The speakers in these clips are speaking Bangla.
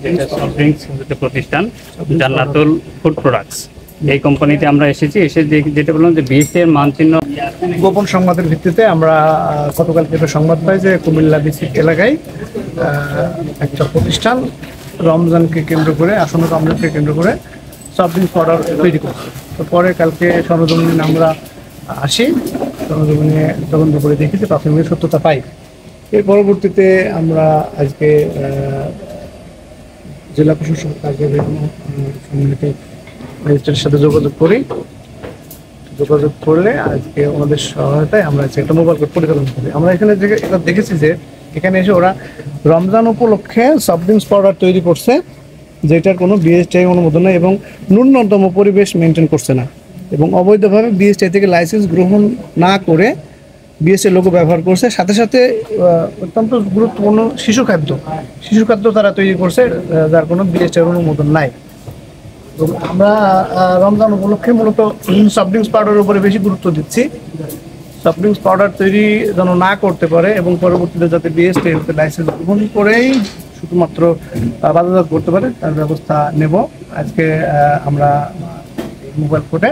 যেটা সফট ড্রিঙ্কস প্রতিষ্ঠান জান্নাতুল ফুড প্রোডাক্টস। এই কোম্পানিতে আমরা এসেছি, এসে যেটা বললাম যে বিএসটি এর মানচিহ্ন। গোপন সংবাদের ভিত্তিতে আমরা গতকালকে একটা সংবাদ পাই যে কুমিল্লা ডিস্ট্রিক্ট এলাকায় একটা প্রতিষ্ঠান রমজানকে কেন্দ্র করে, আসন্ন রমজানকে কেন্দ্র করে সফট ড্রিঙ্কস পাউডার তৈরি করছে। তো পরে কালকে সরজমিনে আমরা আসি, সরজমিনে তদন্ত করে দেখি যে প্রাথমিক সত্যতা পাই। এর পরবর্তীতে আমরা আজকে জেলা প্রশাসক কার্যালয় সম্মিলিত ম্যাজিস্ট্রেটের সাথে যোগাযোগ করলে আজকে ওনাদের সহায়তায় আমরা আজকে একটা মোবাইল কোর্ট পরিচালনা করি। আমরা এখানে এটা দেখেছি যে এখানে এসে ওরা রমজান উপলক্ষে সফট ড্রিঙ্কস পাউডার তৈরি করছে, যেটার কোনো বিএসটিআই অনুমোদন নেই এবং ন্যূনতম পরিবেশ মেনটেন করছে না, এবং অবৈধভাবে বিএসটিআই থেকে লাইসেন্স গ্রহণ না করে বিএসটিআই লোগো ব্যবহার করছে। সাথে সাথে অত্যন্ত গুরুত্বপূর্ণ শিশু খাদ্য তারা তৈরি করছে, যার কোনো বিএসটিআই অনুমোদন নাই। তো আমরা রমজান উপলক্ষে মূলত সফট ড্রিঙ্কস পাউডারের উপরে বেশি গুরুত্ব দিচ্ছি। সফট ড্রিঙ্কস পাউডার তৈরি যেন না করতে পারে এবং পরবর্তীতে যাতে বিএসটিআই লাইসেন্স গ্রহণ করেই শুধুমাত্র বাজারজাত করতে পারে তার ব্যবস্থা নেব। আজকে আমরা মোবাইল কোর্টে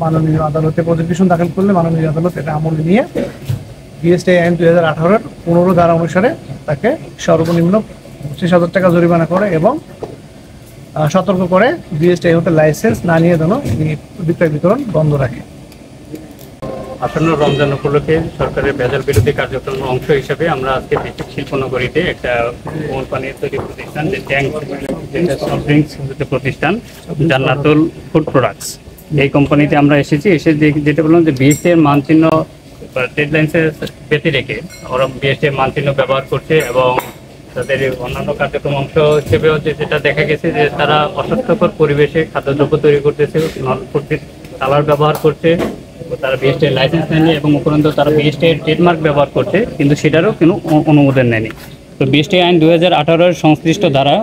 মাননীয় আদালতে প্রতিবেদন দাখিল করলে মাননীয় আদালত এটা আমলে নিয়ে বিএসটিআই আইন 2018-এর 15 ধারা অনুসারে তাকে সর্বনিম্ন 25,000 টাকা জরিমানা করে এবং সতর্ক করে বিএসটিআই হতে লাইসেন্স না নিয়ে যেন বিক্রয় বিতরণ বন্ধ রাখে। আসন্ন রমজান উপলক্ষে সরকারের ভেজাল বিরোধী কার্যক্রমের অংশ হিসেবে আমরা আজকে বিদ্যুৎ শিল্পনগরীতে একটা কোম্পানির তৈরি প্রতিষ্ঠান যে ট্যাঙ্ক, যেটা সফট ড্রিঙ্কস প্রতিষ্ঠান জান্নাতুল ফুড প্রোডাক্টস। এই কোম্পানিতে আমরা এসেছি, এসে যেটা বললাম যে বিএসটি এর মানচিহ্ন ডেডলাইন্সের ব্যতি রেখে ওরা বিএসটি এর মানচিহ্ন ব্যবহার করছে এবং তাদের অন্যান্য কার্যক্রম অংশ হিসেবেও যেটা দেখা গেছে যে তারা অস্বাস্থ্যকর পরিবেশে খাদ্যদ্রব্য তৈরি করতেছে, নন ফুড কালার ব্যবহার করছে, তারা বিএসটি এর লাইসেন্স নেয়নি এবং উপরন্ত তারা বিএসটি এর ট্রেডমার্ক ব্যবহার করছে, কিন্তু সেটারও কোনো অনুমোদন নেয়নি। তো বিএসটি আইন 2018-এর সংশ্লিষ্ট ধারা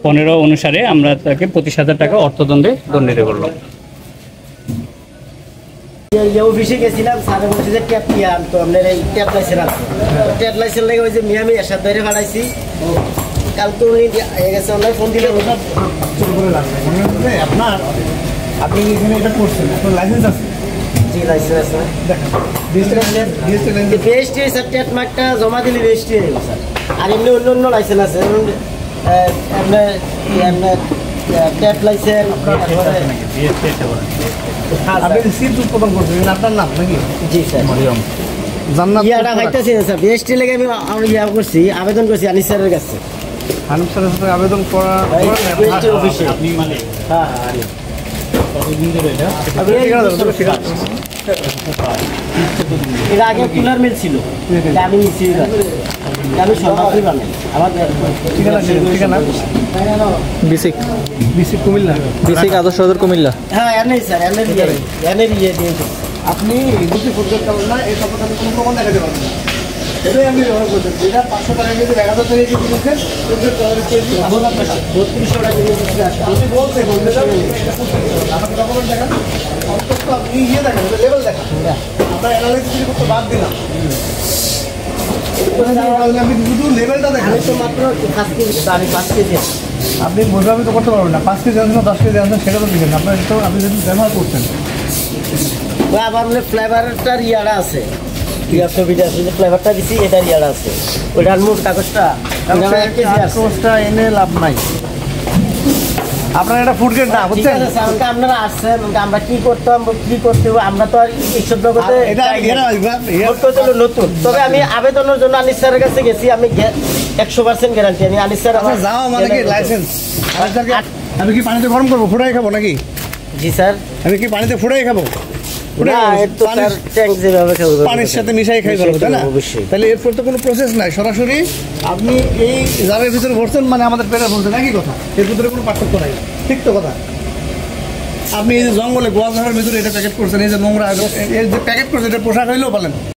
15 অনুসারে আমরা তাকে 25,000 টাকা অর্থদণ্ডে দণ্ডিত করলাম। অফিসে গেছিলাম, স্যার বলছে যে ট্যাপ নিয়ে আনতো, আপনার এই ট্যাপ লাইসেন্স আছে। ট্যাপ লাইসেন্স লেগে ওই যে মিয়ামি এসাদ ধরে ফাটাইছি, কালকে উনি গেছে অনলাইন ফোন দিলে আপনার আপনি এখানে এটা করছেন, আপনার লাইসেন্স আছে? জি লাইসেন্স আছে। বিএসটি স্যার ট্যাপমার্কটা জমা দিলে বিএসটি স্যার, আর এমনি অন্য অন্য লাইসেন্স আছে, আপনার ট্যাপ লাইসেন্স। আপনি রিসিপ্ট উৎপাদন করছেন, আপনার নাম নাকি? জি স্যার। ইয়াটা খাইতেছি না স্যার, বিএসটি লেগে আমি ইয়া করছি, আবেদন করছি আনিস স্যারের কাছে। আনিস স্যারের সাথে আবেদন করা অফিসে? আপনি মানে হ্যাঁ এর আগে কুলার মিল ছিল, আমি নিচ্ছি, আমি সরাসরি বানাই। আমার ঠিকানা বিসিক কুমিল্লা, বিসিক আদর্শ সদর কুমিল্লা। হ্যাঁ এনে স্যার, এনে দিয়ে দিয়েছি। আপনি দুটি ফুটবল খেলেন না, এই সম্পর্কে আপনি কোনো প্রমাণ দেখাতে পারবেন না। এটাই আমি ব্যবহার করছেন, যেটা 500 টাকা কেজি 1000 টাকা কেজি কিনেছেন, 3200 টাকা কেজি আপনি বলছেন আমাকে ডকুমেন্ট দেখান, অন্তত আপনি ইয়ে দেখেন, লেভেল দেখান, আমরা অ্যানালাইসিস করতে বাদ দিলাম। আপনি শুধু লেভেলটা দেখেন। আমি তো মাত্র 5 কেজি, আমি 5 কেজি। আপনি বোঝাবি তো করতে পারবেন না, 5 কেজি আনছেন না 10 কেজি আনছেন সেটা তো দিবেন। আপনার তো আপনি যদি ব্যবহার করছেন আবার ফ্লেভারটার ইয়ারা আছে, ছবিটা আছে, ফ্লেভারটা দিচ্ছি, এটার ইয়ারা আছে, ওইটার মোট কাগজটা এনে লাভ নাই। আপনার এটা ফুড গ্রেড না, বুঝছেন? আপনারা আসছেন, আমরা কি করতাম, কি করতে হবে, আমরা তো আর এইসব জগতে নতুন। তবে আমি আবেদনের জন্য আনিস স্যারের কাছে গেছি, আমি 100% গ্যারান্টি। আমি আনিস স্যার যাও মানে কি লাইসেন্স, আমি কি পানিতে গরম করবো, ফুটাই খাবো নাকি? জি স্যার। আমি কি পানিতে ফুটাই খাবো? পানির সাথে মিশাই খাই পারবো, তাই না? তাহলে এরপর তো কোনো প্রসেস নাই, সরাসরি আপনি এই জারের ভিতরে ভরছেন, মানে আমাদের পেটে ভরছেন, একই কথা, এর ভিতরে কোনো পার্থক্য নাই। ঠিক তো কথা? আপনি এই যে জঙ্গলে গোয়াল ঘরের ভিতরে এটা প্যাকেট করছেন, এই যে নোংরা এর যে প্যাকেট করছেন, এটা পোশাক হইলেও বলেন।